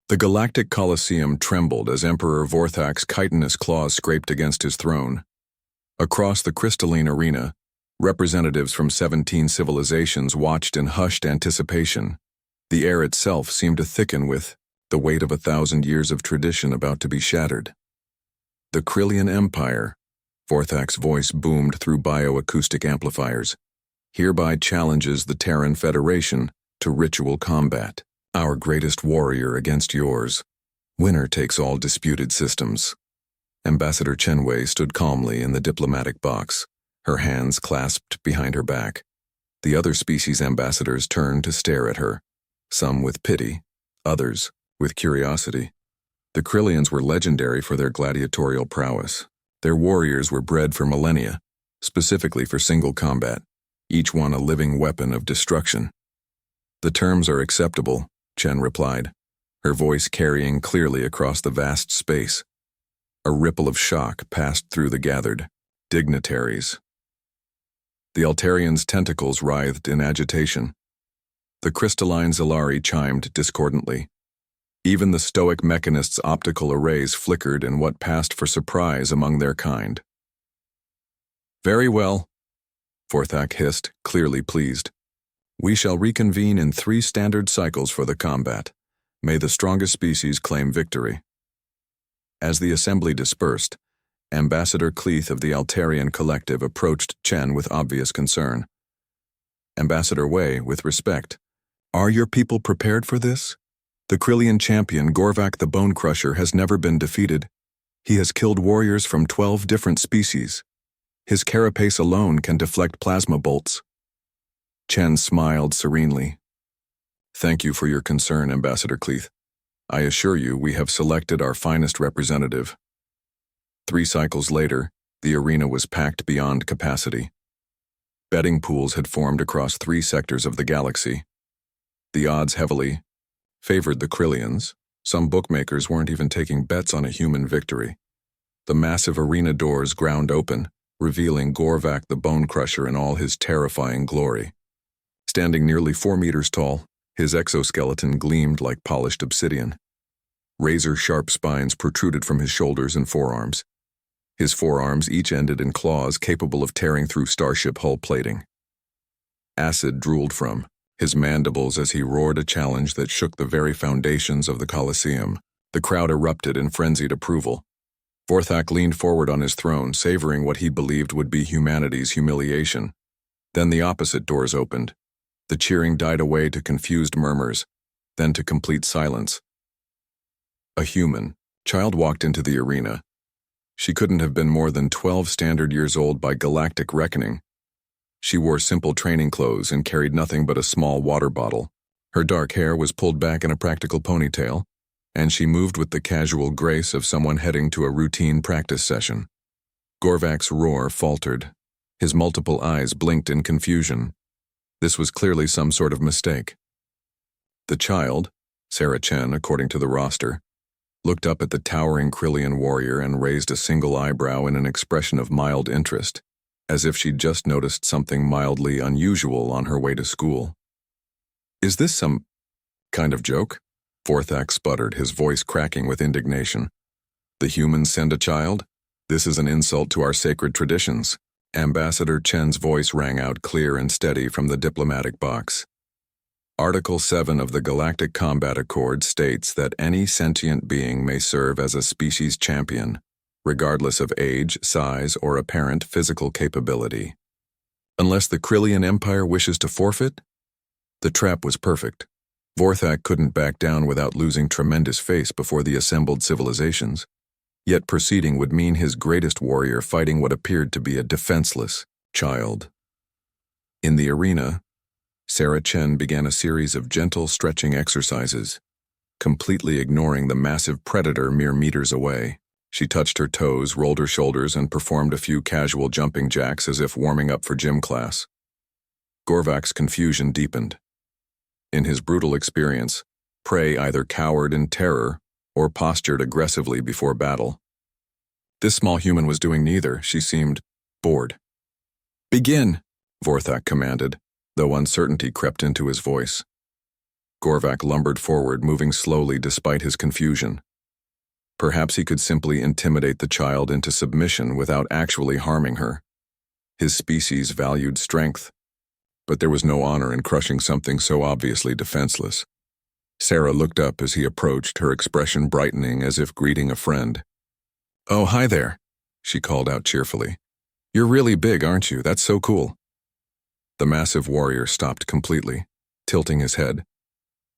The galactic Colosseum trembled as Emperor Vorthak's chitinous claws scraped against his throne. Across the crystalline arena, representatives from 17 civilizations watched in hushed anticipation. The air itself seemed to thicken with the weight of 1,000 years of tradition about to be shattered. The Krillian Empire, Vorthak's voice boomed through bioacoustic amplifiers, hereby challenges the Terran Federation to ritual combat. Our greatest warrior against yours. Winner takes all disputed systems. Ambassador Chenwei stood calmly in the diplomatic box, her hands clasped behind her back. The other species ambassadors turned to stare at her, some with pity, others with curiosity. The Krillians were legendary for their gladiatorial prowess. Their warriors were bred for millennia, specifically for single combat, each one a living weapon of destruction. The terms are acceptable, Chen replied, her voice carrying clearly across the vast space. A ripple of shock passed through the gathered dignitaries. The Altarians' tentacles writhed in agitation. The crystalline Zilari chimed discordantly. Even the stoic mechanists' optical arrays flickered in what passed for surprise among their kind. Very well, Vorthak hissed, clearly pleased. We shall reconvene in 3 standard cycles for the combat. May the strongest species claim victory. As the assembly dispersed, Ambassador Cleith of the Altarian Collective approached Chen with obvious concern. Ambassador Wei, with respect, are your people prepared for this? The Krillian champion Gorvak the Bone Crusher has never been defeated. He has killed warriors from 12 different species. His carapace alone can deflect plasma bolts. Chen smiled serenely. Thank you for your concern, Ambassador Cleith. I assure you we have selected our finest representative. 3 cycles later, the arena was packed beyond capacity. Betting pools had formed across 3 sectors of the galaxy. The odds heavily favored the Krillians. Some bookmakers weren't even taking bets on a human victory. The massive arena doors ground open, revealing Gorvak the Bone Crusher in all his terrifying glory. Standing nearly 4 meters tall, his exoskeleton gleamed like polished obsidian. Razor-sharp spines protruded from his shoulders and forearms. His forearms each ended in claws capable of tearing through starship hull plating. Acid drooled from his mandibles as he roared a challenge that shook the very foundations of the Colosseum. The crowd erupted in frenzied approval. Vorthak leaned forward on his throne, savoring what he believed would be humanity's humiliation. Then the opposite doors opened. The cheering died away to confused murmurs, then to complete silence. A human child walked into the arena. She couldn't have been more than 12 standard years old by galactic reckoning. She wore simple training clothes and carried nothing but a small water bottle. Her dark hair was pulled back in a practical ponytail, and she moved with the casual grace of someone heading to a routine practice session. Gorvak's roar faltered. His multiple eyes blinked in confusion. This was clearly some sort of mistake. The child, Sarah Chen according to the roster, looked up at the towering Krillian warrior and raised a single eyebrow in an expression of mild interest, as if she'd just noticed something mildly unusual on her way to school. Is this some kind of joke? Vorthak sputtered, his voice cracking with indignation. The humans send a child? This is an insult to our sacred traditions. Ambassador Chen's voice rang out clear and steady from the diplomatic box. Article 7 of the Galactic Combat Accord states that any sentient being may serve as a species champion, regardless of age, size, or apparent physical capability. Unless the Krillian Empire wishes to forfeit? The trap was perfect. Vorthak couldn't back down without losing tremendous face before the assembled civilizations. Yet proceeding would mean his greatest warrior fighting what appeared to be a defenseless child. In the arena, Sarah Chen began a series of gentle stretching exercises, completely ignoring the massive predator mere meters away. She touched her toes, rolled her shoulders, and performed a few casual jumping jacks as if warming up for gym class. Gorvak's confusion deepened. In his brutal experience, prey either cowered in terror or postured aggressively before battle. This small human was doing neither. She seemed bored. "Begin," Vorthak commanded, though uncertainty crept into his voice. Gorvak lumbered forward, moving slowly despite his confusion. Perhaps he could simply intimidate the child into submission without actually harming her. His species valued strength, but there was no honor in crushing something so obviously defenseless. Sarah looked up as he approached, her expression brightening as if greeting a friend. "Oh, hi there," she called out cheerfully. "You're really big, aren't you? That's so cool." The massive warrior stopped completely, tilting his head.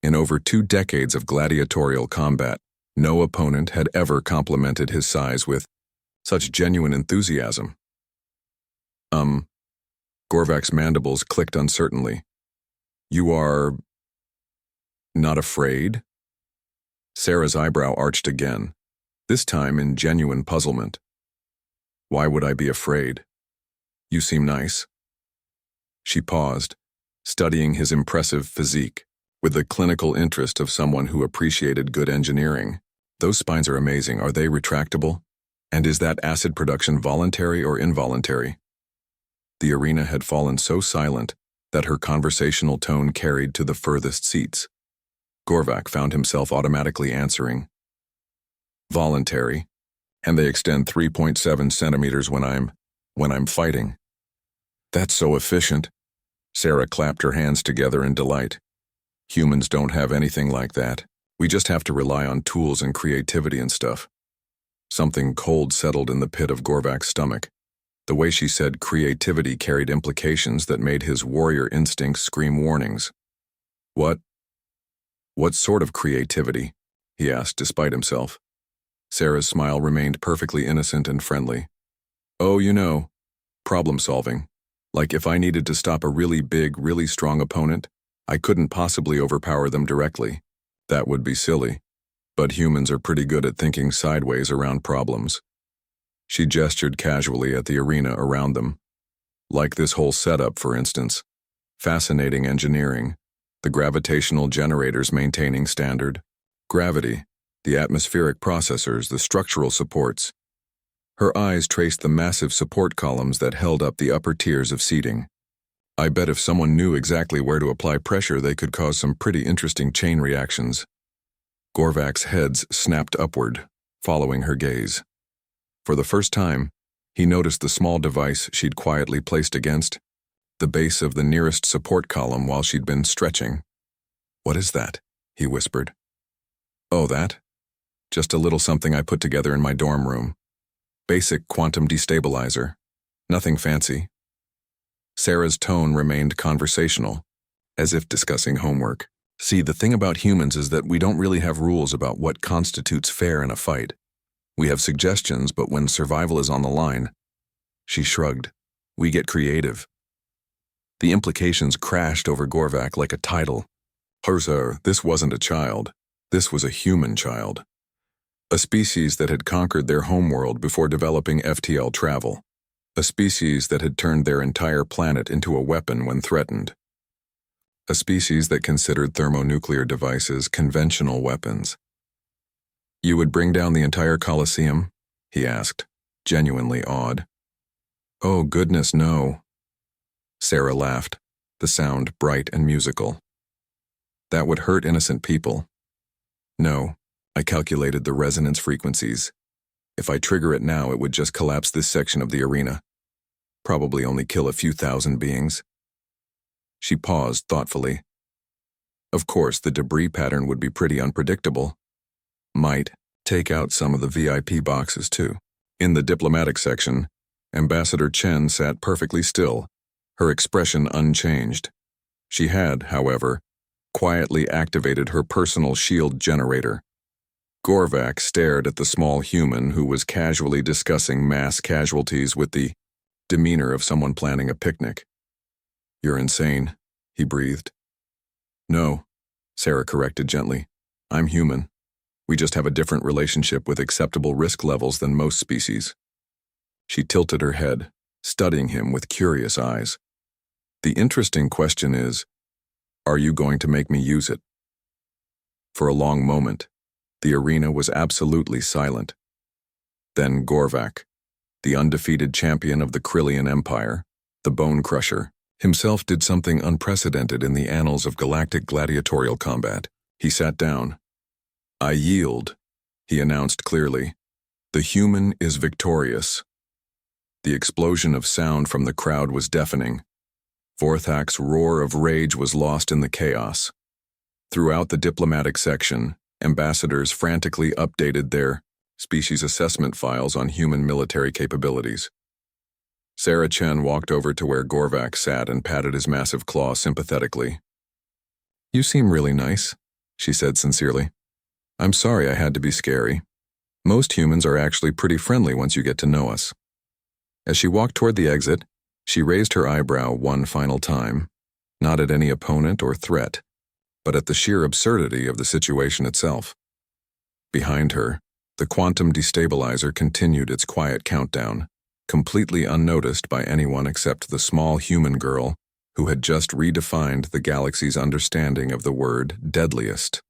In over 2 decades of gladiatorial combat, no opponent had ever complimented his size with such genuine enthusiasm. Gorvak's mandibles clicked uncertainly. "You are not afraid?" Sarah's eyebrow arched again, this time in genuine puzzlement. "Why would I be afraid? You seem nice." She paused, studying his impressive physique, with the clinical interest of someone who appreciated good engineering. "Those spines are amazing. Are they retractable? And is that acid production voluntary or involuntary?" The arena had fallen so silent that her conversational tone carried to the furthest seats. Gorvak found himself automatically answering, "Voluntary, and they extend 3.7 centimeters when I'm fighting." "That's so efficient." Sarah clapped her hands together in delight. "Humans don't have anything like that. We just have to rely on tools and creativity and stuff." Something cold settled in the pit of Gorvak's stomach. The way she said creativity carried implications that made his warrior instincts scream warnings. What sort of creativity?" he asked despite himself. Sarah's smile remained perfectly innocent and friendly. "Oh, problem solving. Like if I needed to stop a really big, really strong opponent, I couldn't possibly overpower them directly. That would be silly. But humans are pretty good at thinking sideways around problems." She gestured casually at the arena around them. "Like this whole setup, for instance. Fascinating engineering. The gravitational generators maintaining standard gravity, the atmospheric processors, the structural supports." Her eyes traced the massive support columns that held up the upper tiers of seating. "I bet if someone knew exactly where to apply pressure, they could cause some pretty interesting chain reactions." Gorvak's head snapped upward, following her gaze. For the first time, he noticed the small device she'd quietly placed against the base of the nearest support column while she'd been stretching. "What is that?" he whispered. "Oh, that? Just a little something I put together in my dorm room. Basic quantum destabilizer. Nothing fancy." Sarah's tone remained conversational, as if discussing homework. "See, the thing about humans is that we don't really have rules about what constitutes fair in a fight. We have suggestions, but when survival is on the line," she shrugged, "we get creative." The implications crashed over Gorvak like a tidal. This wasn't a child. This was a human child. A species that had conquered their homeworld before developing FTL travel. A species that had turned their entire planet into a weapon when threatened. A species that considered thermonuclear devices conventional weapons. "You would bring down the entire Colosseum?" he asked, genuinely awed. "Oh, goodness, no." Sarah laughed, the sound bright and musical. "That would hurt innocent people." "No, I calculated the resonance frequencies. If I trigger it now, it would just collapse this section of the arena. Probably only kill a few thousand beings." She paused thoughtfully. Of course, the debris pattern would be pretty unpredictable. Might take out some of the VIP boxes, too. In the diplomatic section, Ambassador Chen sat perfectly still, her expression unchanged. She had, however, quietly activated her personal shield generator. Gorvak stared at the small human who was casually discussing mass casualties with the demeanor of someone planning a picnic. "You're insane," he breathed. "No," Sarah corrected gently. "I'm human. We just have a different relationship with acceptable risk levels than most species." She tilted her head, studying him with curious eyes. "The interesting question is, are you going to make me use it?" For a long moment, the arena was absolutely silent. Then Gorvak, the undefeated champion of the Krillian Empire, the Bone Crusher, himself did something unprecedented in the annals of galactic gladiatorial combat. He sat down. "I yield," he announced clearly. "The human is victorious." The explosion of sound from the crowd was deafening. Vorthak's roar of rage was lost in the chaos. Throughout the diplomatic section, ambassadors frantically updated their species assessment files on human military capabilities. Sarah Chen walked over to where Gorvak sat and patted his massive claw sympathetically. "You seem really nice," she said sincerely. "I'm sorry I had to be scary. Most humans are actually pretty friendly once you get to know us." As she walked toward the exit, she raised her eyebrow one final time, not at any opponent or threat, but at the sheer absurdity of the situation itself. Behind her, the quantum destabilizer continued its quiet countdown, completely unnoticed by anyone except the small human girl who had just redefined the galaxy's understanding of the word deadliest.